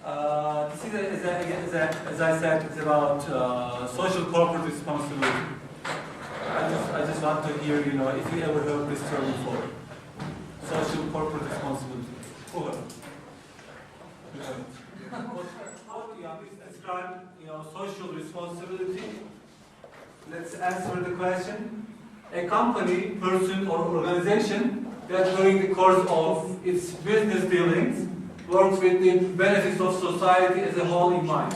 This is, as I said, it's about social corporate responsibility. I just want to hear, if you ever heard this term before. Social corporate responsibility. Who heard? How do you describe, social responsibility? Let's answer the question. A company, person, or organization that during the course of its business dealings works with the benefits of society as a whole in mind.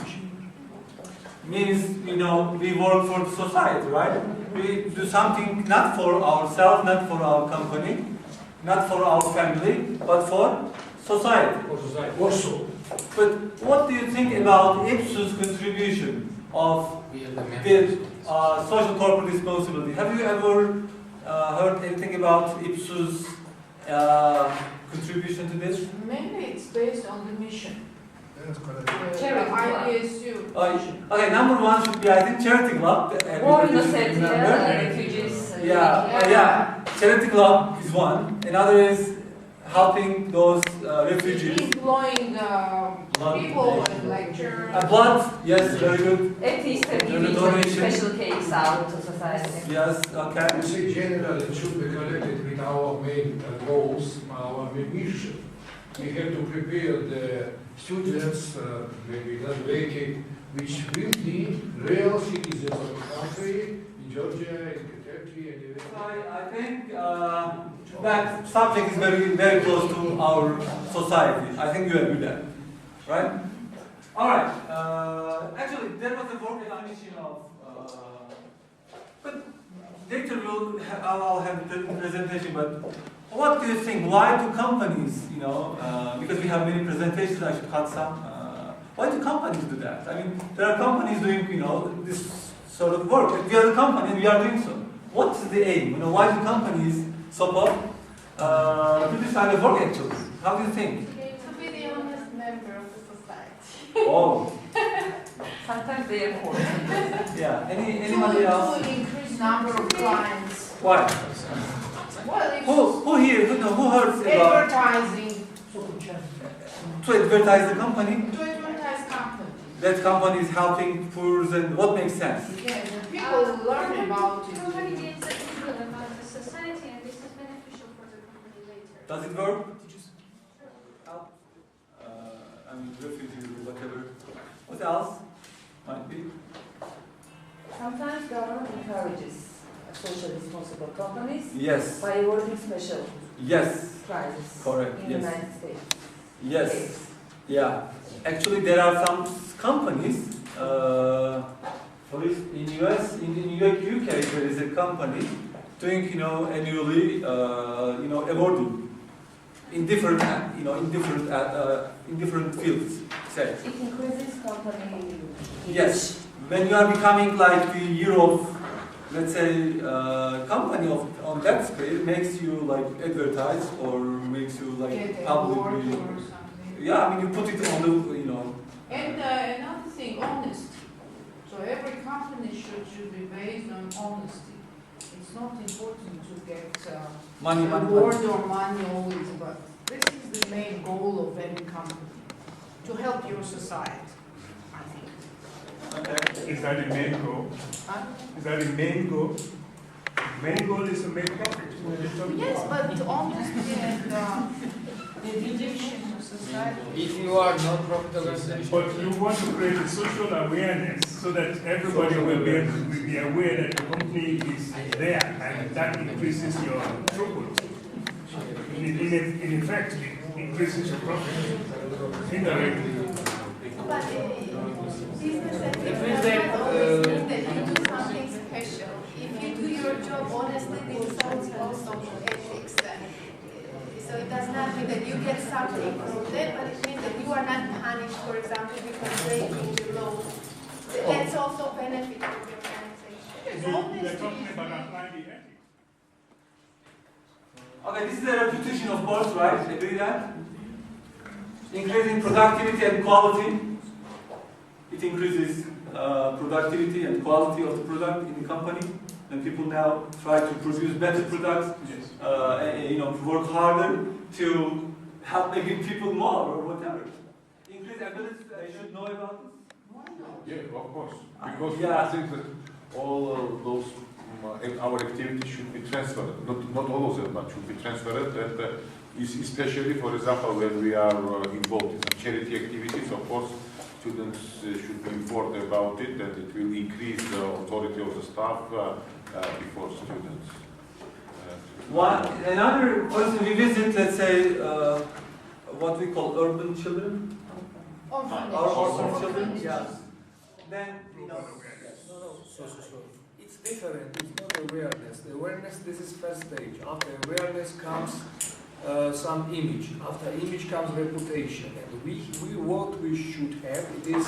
Means, we work for the society, right? We do something not for ourselves, not for our company, not for our family, but for society. For society. Also. But what do you think about IBSU's contribution of the social corporate responsibility? Have you ever heard anything about IBSU's contribution to this? Mainly it's based on the mission. That's correct. IBSU. Okay, number one should be, I think, charity club. War in the city, refugees. Yeah. Charity club is one. Another is helping those refugees. Employing people and lecturers. Blood, yes, very good. Atheists are giving some special case out to society. Yes, okay. I say generally it should be connected with our main goals, our main mission. We have to prepare the students, maybe graduated, which will be real citizens of the country, in Georgia, in Turkey, and I think that subject is very, very close to our society. I think you agree with that, right? All right. Actually, there was a work definition of. But later I'll have the presentation. But what do you think? Why do companies, because we have many presentations, I should cut some. Why do companies do that? I mean, there are companies doing, this sort of work. If we are a company and we are doing so, what is the aim? Why do companies support do this kind of work actually? How do you think? To be the honest member of the society. Oh. Sometimes they are poor. Yeah. Anybody else? To increase number of clients. Why? Well, it's Who here? Who heard about advertising. to advertise the company? To advertise company. That company is helping poor and what makes sense? Yeah, the people learn about it. Company gets good about the society, and this is beneficial for the company later. Does it work? Help? I mean, refugees or whatever. What else might be? Sometimes government encourages socially responsible companies Yes. by awarding special Yes. prizes Correct, in the yes. United States. Yes. Yeah. Actually, there are some companies. For in US, in UK, there is a company doing, annually, awarding in different, in different fields. Say. It increases company. Yes. When you are becoming like the year of, let's say, company on that scale, it makes you like advertise or makes you like Get an award publicly. or something. Yeah, I mean, you put it on the, And another thing, honesty. So every company should be based on honesty. It's not important to get money. award or money always, but this is the main goal of any company, to help your society, I think. Okay. Is that the main goal? Huh? Is that the main goal? Main goal is to make profit. Yes, but honesty and dedication to society. If you are non-profit organization, But you want to create a social awareness so that everybody will be able to be aware that the company is there and that increases your throughput. In effect, it increases your profit indirectly. But business ethics means does that, not always mean that you do something special. If you do your job honestly, this sounds also ethics. So it does not mean that you get something from them, but it means that you are not punished, for example, because breaking the law. That's also benefit for the organization. We are talking about applying the ethics. Okay, this is a repetition, of course, right? Agree that? Increasing productivity and quality. It increases productivity and quality of the product in the company. And people now try to produce better products, work harder to help maybe people more or whatever. Increase ability, they should know about this? Why not? Yeah, of course. Because Yeah. I think that all those our activities should be transferred. Not all of them, but should be transferred. And especially, for example, when we are involved in some charity activities, of course, students should be informed about it, that it will increase the authority of the staff before students. Another person we visit, let's say, what we call urban children, Orphanage. or orphan children. Orphanage. Yeah. Then you know. So. It's different, it's not awareness. The awareness, this is first stage. After awareness comes some image. After image comes reputation. And what we should have, it is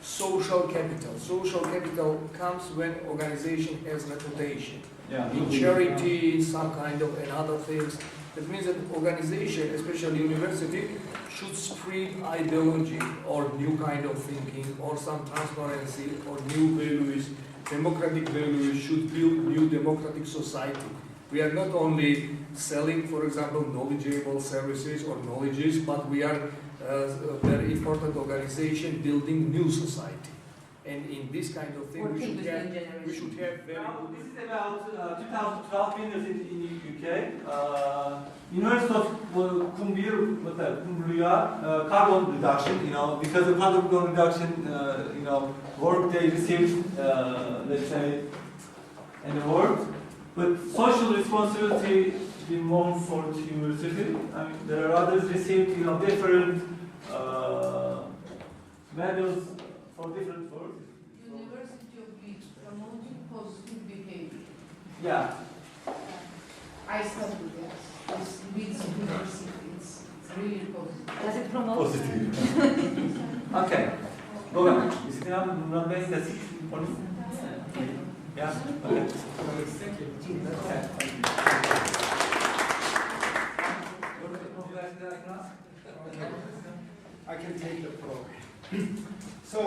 social capital. Social capital comes when organization has reputation. Yeah. In charity, some kind of and other things. That means that organization, especially university, should spread ideology or new kind of thinking or some transparency or new values, democratic values, should build new democratic society. We are not only selling, for example, knowledgeable services or knowledges, but we are a very important organization building new society. And in this kind of thing, we should have very Now, good. this is about 2012 winners in UK. University of Cumbria, carbon reduction, because of carbon reduction, work they received, let's say, an award. But social responsibility been more for the university. I mean, there are others received, different medals for different work. University of Leeds promoting positive behavior. Yeah. I studied this. This Leeds University. It's really positive. Does it promote? Positive. Okay. Go on. Is it not based that's important? Yeah. Okay. Thank you. Okay. I can take the floor. So,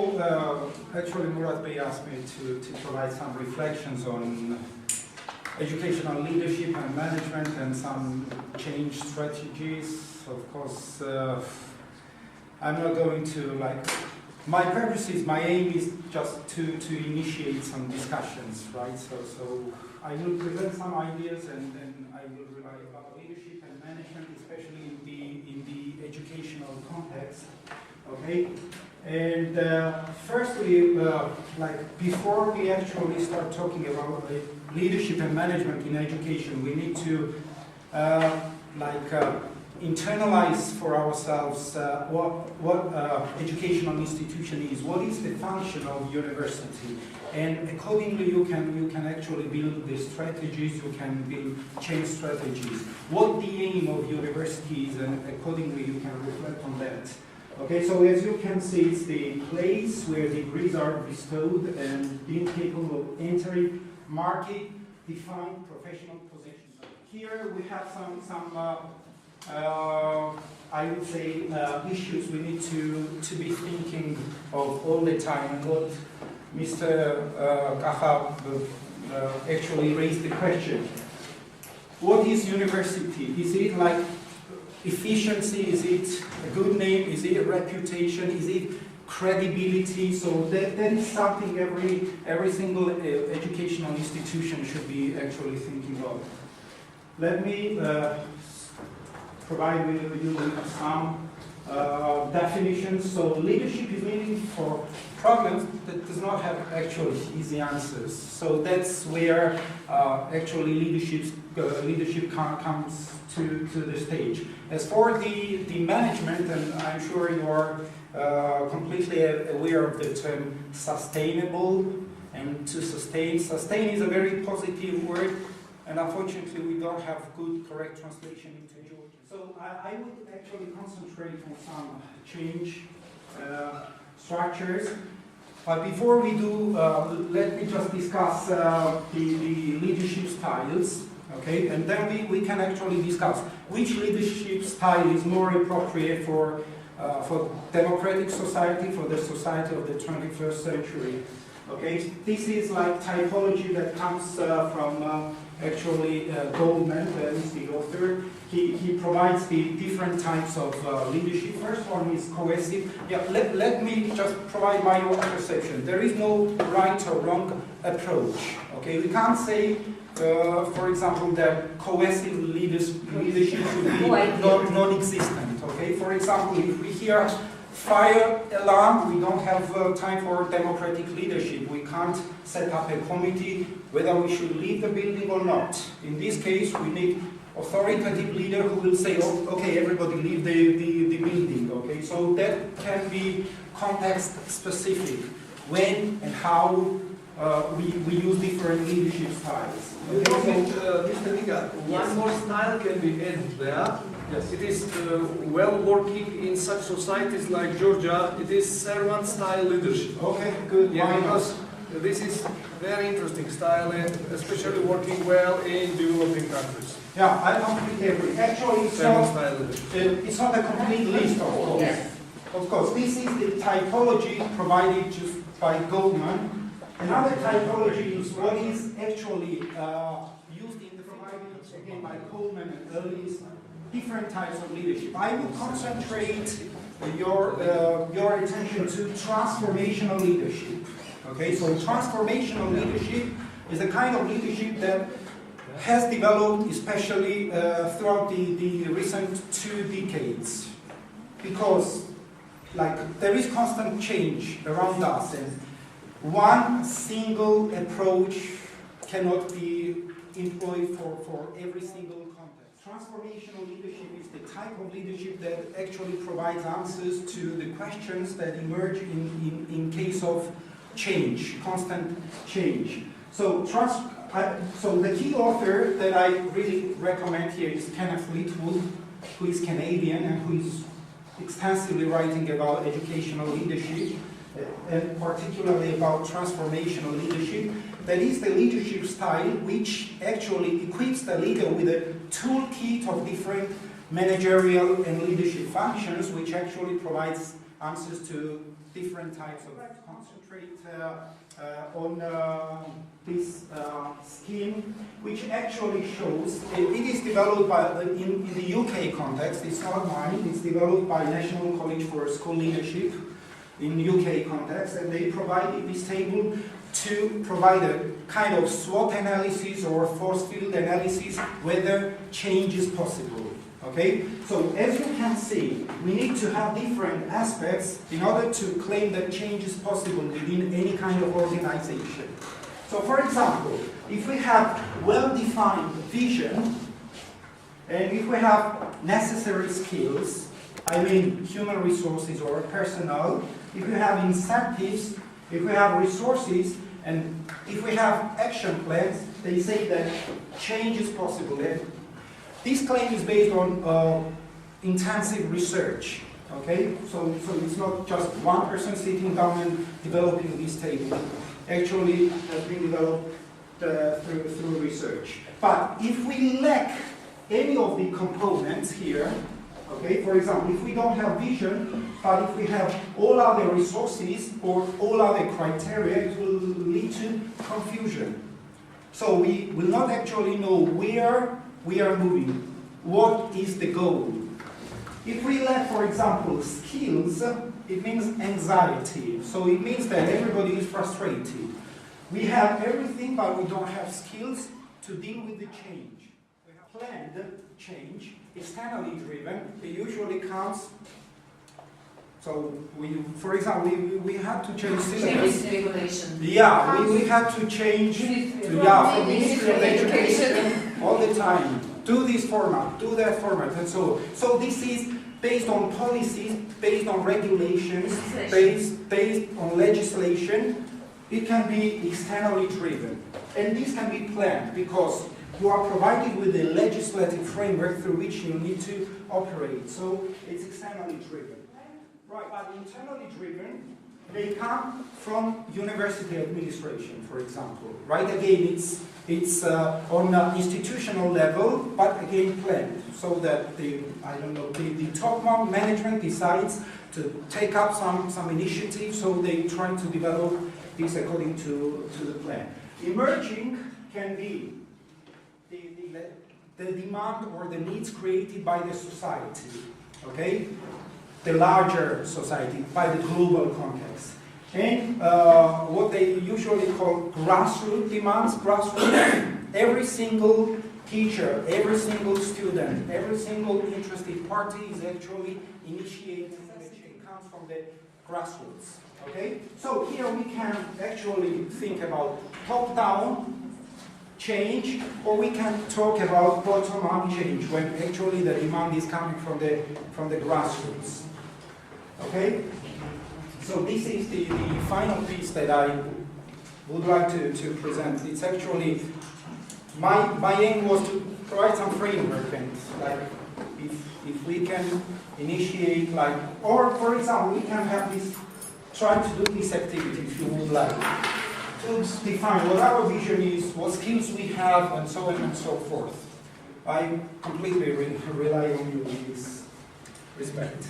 actually, Murat Bey asked me to provide some reflections on educational leadership and management and some change strategies. Of course, I'm not going to my purpose is, my aim is just to initiate some discussions, right? So I will present some ideas and I will rely about leadership and management, especially in the educational context, okay? And firstly, before we actually start talking about leadership and management in education, we need to internalize for ourselves what educational institution is, what is the function of university, and accordingly you can actually build the strategies, you can build change strategies, what the aim of university is, and accordingly you can reflect on that. Okay, so as you can see, it's the place where degrees are bestowed and being capable of entering market-defined professional positions. Here we have some I would say, issues we need to be thinking of all the time, and what Mr. Kaha actually raised the question. What is university? Is it like efficiency? Is it a good name? Is it a reputation? Is it credibility? So that is something every single educational institution should be actually thinking of. Let me provide with you some definitions. So leadership is meaning for problems that does not have actually easy answers. So that's where actually leadership comes to the stage. As for the management, and I'm sure you are completely aware of the term sustainable and to sustain. Sustain is a very positive word, and unfortunately we don't have good correct translation into Georgian. So I would actually concentrate on some change structures. But before we do, let me just discuss the leadership styles, okay? And then we can actually discuss which leadership style is more appropriate for democratic society, for the society of the 21st century. Okay, this is like typology that comes from actually Goldman, that is the author. He provides the different types of leadership. First one is cohesive. Yeah, let me just provide my own perception. There is no right or wrong approach. Okay, we can't say, for example, that cohesive leadership should be non-existent. Okay, for example, if we hear fire alarm, we don't have time for democratic leadership. We can't set up a committee whether we should leave the building or not. In this case, we need authoritative leader who will say, oh, okay, everybody leave the building. Okay, so that can be context specific. When and how we use different leadership styles. Okay, Mr. Nika, one more style can be added there. Yes. It is well working in such societies like Georgia. It is servant style leadership. Okay, good. Yeah, because this is very interesting style and especially working well in developing countries. Yeah, I completely agree. Actually, it's not a complete list, of course. Yes. Of course, this is the typology provided just by Goldman. Another typology is what is actually used in the provided again by Goldman and Ilyas. Different types of leadership. I will concentrate your attention to transformational leadership. Okay, so transformational leadership is a kind of leadership that has developed especially throughout the recent 2 decades. Because there is constant change around us and one single approach cannot be employed for every single context. Transformational leadership is the type of leadership that actually provides answers to the questions that emerge in case of change, constant change. So the key author that I really recommend here is Kenneth Fleetwood, who is Canadian and who is extensively writing about educational leadership, and particularly about transformational leadership. That is the leadership style which actually equips the leader with a toolkit of different managerial and leadership functions, which actually provides answers to different types of. Let's concentrate on this scheme, which actually shows it is developed by in the UK context. It's not mine. It's developed by National College for School Leadership in UK context, and they provided this table to provide a kind of SWOT analysis or force field analysis whether change is possible. Okay? So as you can see, we need to have different aspects in order to claim that change is possible within any kind of organization. So for example, if we have well-defined vision and if we have necessary skills, I mean human resources or personnel, if we have incentives, if we have resources, and if we have action plans, they say that change is possible. This claim is based on intensive research. Okay, so it's not just one person sitting down and developing this table. Actually, it has been developed through research. But if we lack any of the components here, okay, for example, if we don't have vision, but if we have all other resources or all other criteria, it will lead to confusion. So we will not actually know where we are moving, what is the goal. If we lack, for example, skills, it means anxiety. So it means that everybody is frustrated. We have everything, but we don't have skills to deal with the change. We have planned change, externally driven. It usually comes. So for example, we had to change syllabus. Regulation. Yeah, we had to change. From Ministry of Education all the time. Do this format, do that format, and so on. So this is based on policies, based on regulations, based on legislation. It can be externally driven. And this can be planned because you are provided with a legislative framework through which you need to operate. So it's externally driven. Right, but internally driven, they come from university administration, for example. Right, again, it's on an institutional level, but again planned, so that the top management decides to take up some initiative, so they try to develop this according to the plan. Emerging can be the demand or the needs created by the society, okay? The larger society, by the global context. And what they usually call grassroots demands, every single teacher, every single student, every single interested party is actually initiating it comes from the grassroots. Okay? So here we can actually think about top-down change, or we can talk about bottom-up change when actually the demand is coming from the grassroots. Okay? So this is the final piece that I would like to present. It's actually my aim was to provide some framework, and like if we can initiate or for example we can have this, try to do this activity if you would like, to define what our vision is, what skills we have, and so on and so forth. I completely rely on you in this respect.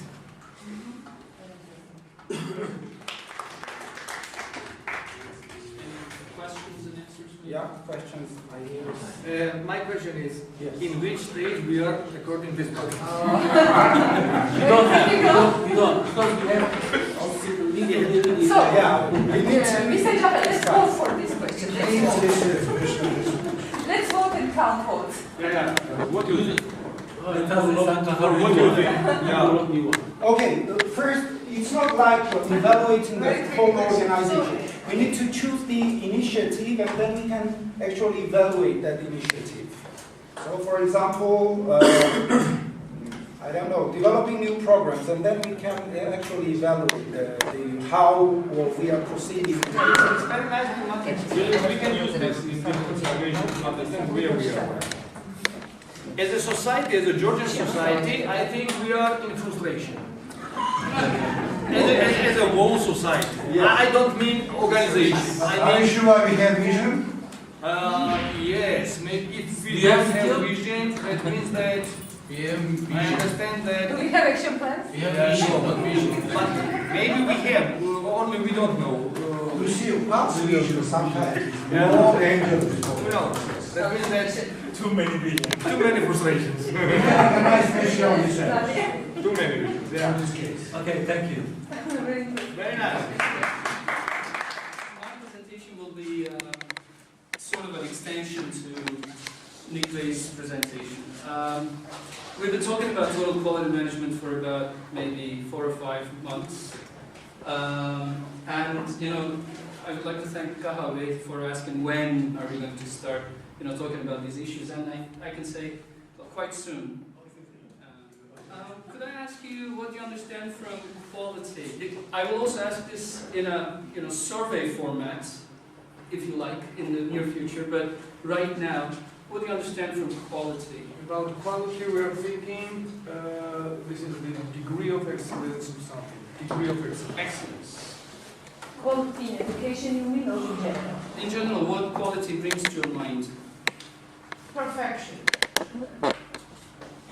Questions and answers? Yeah, questions I hear. My question is, Yes. in which stage we are according to this book? You don't have. You don't. Because we have also legal. So, Yeah, we need to. Mr. Jaffa, let's vote for this question. Let's vote and count votes. Yeah. What do you think? What do you think? Okay, first, it's not like evaluating the whole organization. We need to choose the initiative, and then we can actually evaluate that initiative. So, for example, I don't know, developing new programs, and then we can actually evaluate how we are proceeding. We can use this in consideration to understand where we are. As a society, as a Georgian society, I think we are in frustration. As a whole society. Yeah. I don't mean organization. Are you sure we have vision? Yes, maybe if we Do you don't have have skill? vision, that means that We have I vision. understand Do that. we have action plans? We have vision. But maybe we have, only we don't know. You see, what's vision sometimes? Yeah. More angels. Who knows? That means that Too many visions. too many frustrations. We have a nice measure on this end. Too many visions. In this case. Okay, thank you. Very nice. My presentation will be sort of an extension to Nikolo's presentation. We've been talking about total quality management for about maybe 4 or 5 months. And, you know, I would like to thank Kahave for asking when are we going to start, you know, talking about these issues. And I can say, well, quite soon. Could I ask you what you understand from quality? I will also ask this in a survey format, if you like, in the near future. But right now, what do you understand from quality? About quality, we are thinking this is the degree of excellence of something. Degree of excellence. Excellence. Quality in education, you mean, or in general? In general, what quality brings to your mind? Perfection.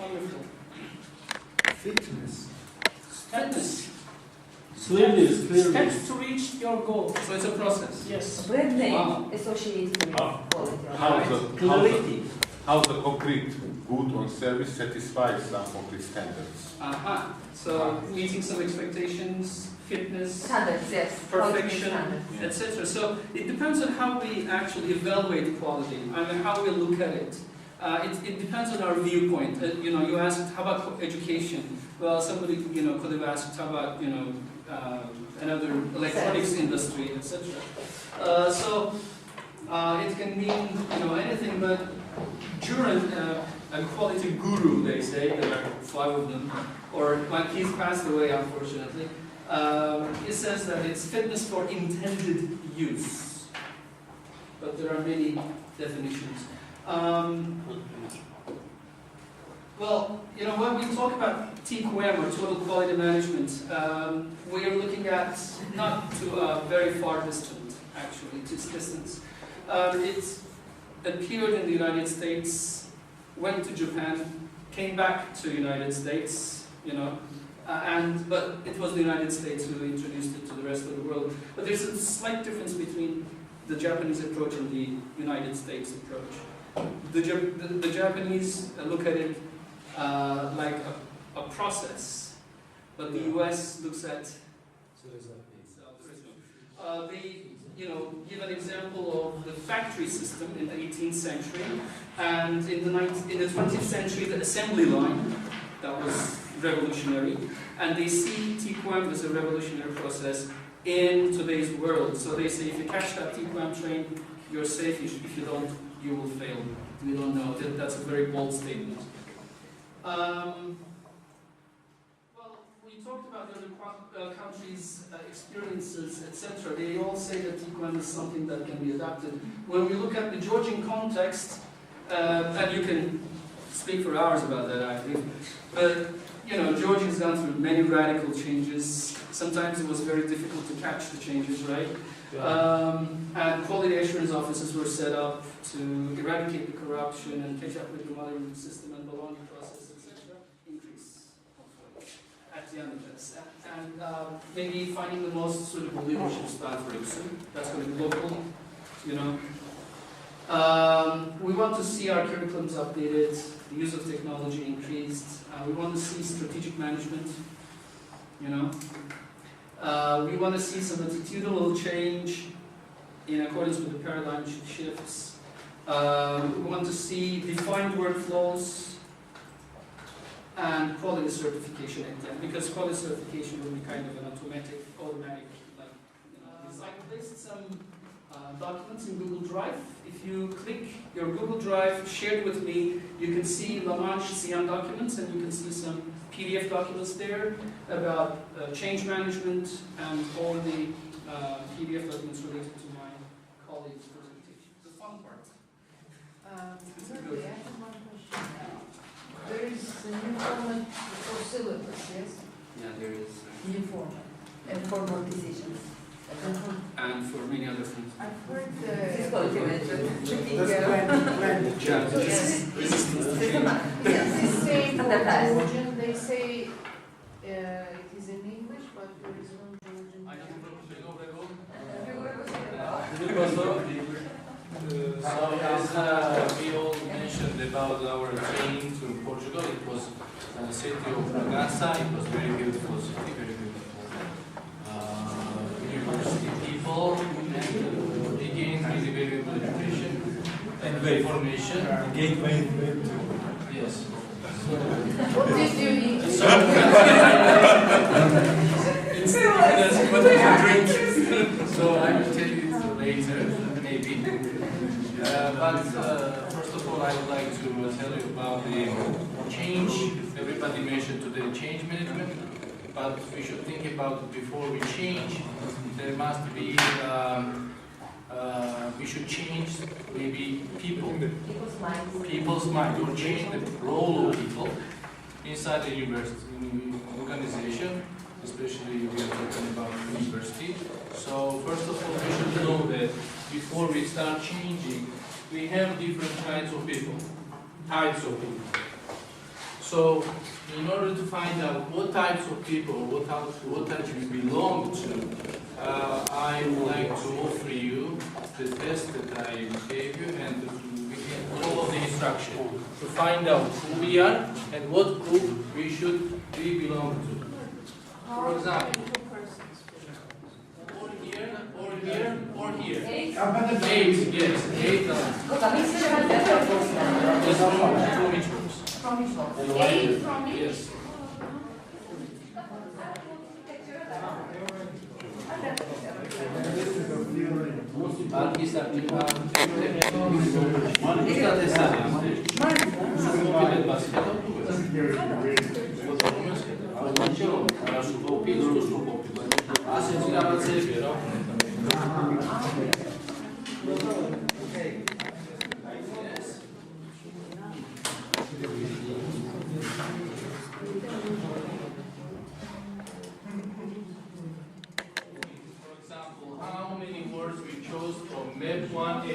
Wonderful. Fitness. Steps. Clearly. Steps to reach your goal. So it's a process. Yes. Brand name Wow. associated with quality. Clarity. How the concrete good on service satisfies some concrete standards. Aha. So meeting some expectations, fitness, Standards, yes. perfection, Standards. etc. So it depends on how we actually evaluate quality and how we look at it. It depends on our viewpoint. You asked, how about education? Well, somebody, could have asked, how about, another electronics industry, etc. So it can mean, anything, but during a quality guru, they say, there are 5 of them, or like he's passed away, unfortunately, he says that it's fitness for intended use. But there are many definitions. Well, when we talk about TQM or total quality management, we are looking at not to a very far distant, actually, to its distance. It appeared in the United States, went to Japan, came back to the United States, but it was the United States who introduced it to the rest of the world. But there's a slight difference between the Japanese approach and the United States approach. the Japanese look at it like a process, but the US looks at they give an example of the factory system in the 18th century, and in the 20th century the assembly line that was revolutionary, and they see TQM as a revolutionary process in today's world. So they say if you catch that TQM train, you're safe. If you don't, you will fail. We don't know. That's a very bold statement. Well, we talked about the other countries' experiences, etc. They all say that TQM is something that can be adapted. When we look at the Georgian context, and you can speak for hours about that, I think, but Georgia has gone through many radical changes. Sometimes it was very difficult to catch the changes, right? Yeah. And quality assurance offices were set up to eradicate the corruption and catch up with the modern system and Bologna process, etc. Increase, hopefully, at the end of this. And maybe finding the most suitable leadership style for IBSU. That's going to be local, we want to see our curriculums updated, the use of technology increased. We want to see strategic management, we want to see some attitudinal change in accordance with the paradigm shifts. We want to see defined workflows and quality certification at the end, because quality certification will be kind of an automatic, I placed some documents in Google Drive. If you click your Google Drive, shared with me, you can see Lamage CM documents, and you can see some PDF documents there about change management and all the PDF documents related to my colleague's presentation. The fun part. Certainly, I have one question. There is a new format for syllabus, yes? Yeah, there is. New format. And formal decisions. And for many other things. I've heard This is called This is same for Georgian. They say it is in English, but there is no Georgian. So as we all mentioned about our training to Portugal, it was city of Bragança. It was very beautiful city, very beautiful university people, and again really very valuable education and information. Gateway. Yes. What did you eat? So it's what you drink. So I will tell you it later, maybe. But first of all, I would like to tell you about the change. Everybody mentioned today change management, but we should think about it before we change. There must be, we should change maybe people's mind, or change the role of people inside the university organization, especially we are talking about university. So first of all, we should know that before we start changing, we have different kinds of people, types of people. So in order to find out what types of people, what types we belong to, I would like to offer you the test that I gave you and all of the instruction to find out who we are and what group we belong to. For example, or here, or here, or here. 8, yes, 8. Just from each group. From each one. 8 from each? Yes. How many words we chose from Map 1A?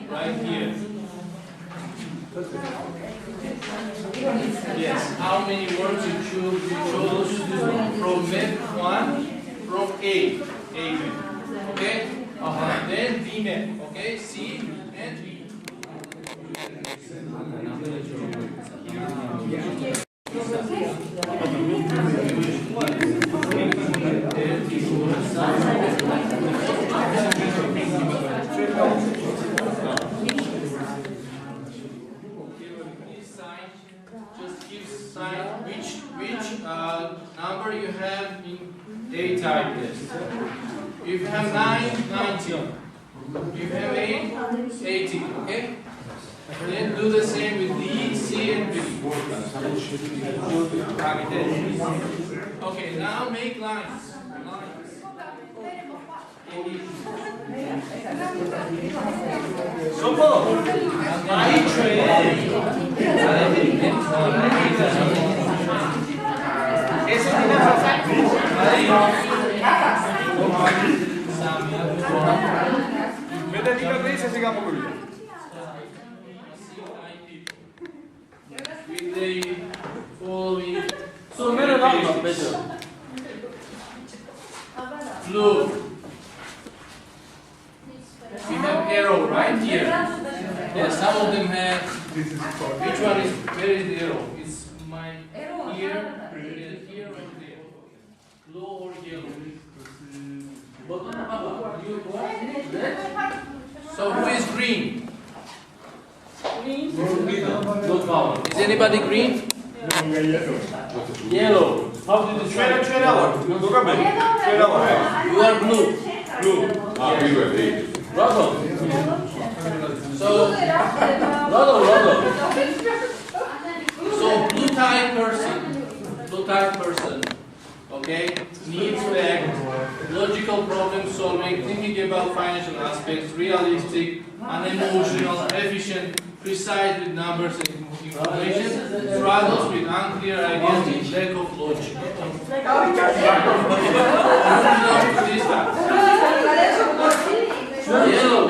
Right here. Yes. How many words we chose from Map 1 from A? A map. Okay? Then B map. Okay? C and B. number you have in A-type list. If you have 9, 19. If you have 8, 18, okay? Then do the same with D, C, and B. Okay, now make lines. With the following blue. We have arrow right here. Yeah, some of them have. Which one is? Where is the arrow? It's my here, here or there. Blue or yellow. So who is green? Is anybody green? Yellow. How did you say? You are blue. Blue. Ah, we were eight. Bravo. So, so blue type person, okay, needs to act, logical problem solving, thinking about financial aspects, realistic, unemotional, efficient, precise with numbers and information, struggles with unclear ideas, lack of logic. Yellow.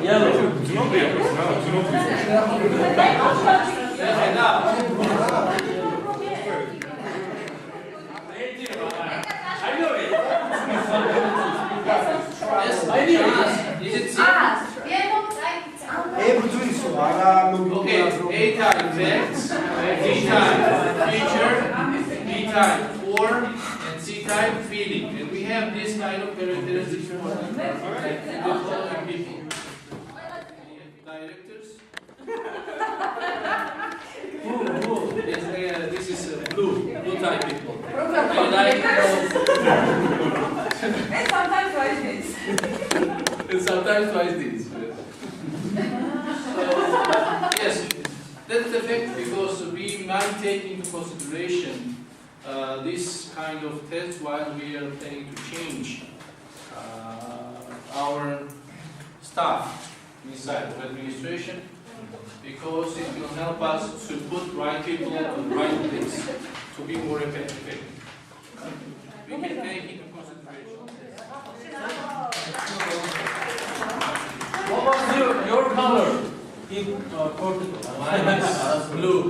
Yellow. Is it C? Okay, A type facts, B type feature, B type form, and C type feeling. And we have this kind of characteristics for the following people. Directors. Yes, this is blue type people. And sometimes twice this. And sometimes twice this. Yes, that's the fact because we might take into consideration this kind of test while we are planning to change our staff inside of administration, because it will help us to put right people to the right place to be more effective. We can take into consideration. What was your color in Portugal? Mine is blue.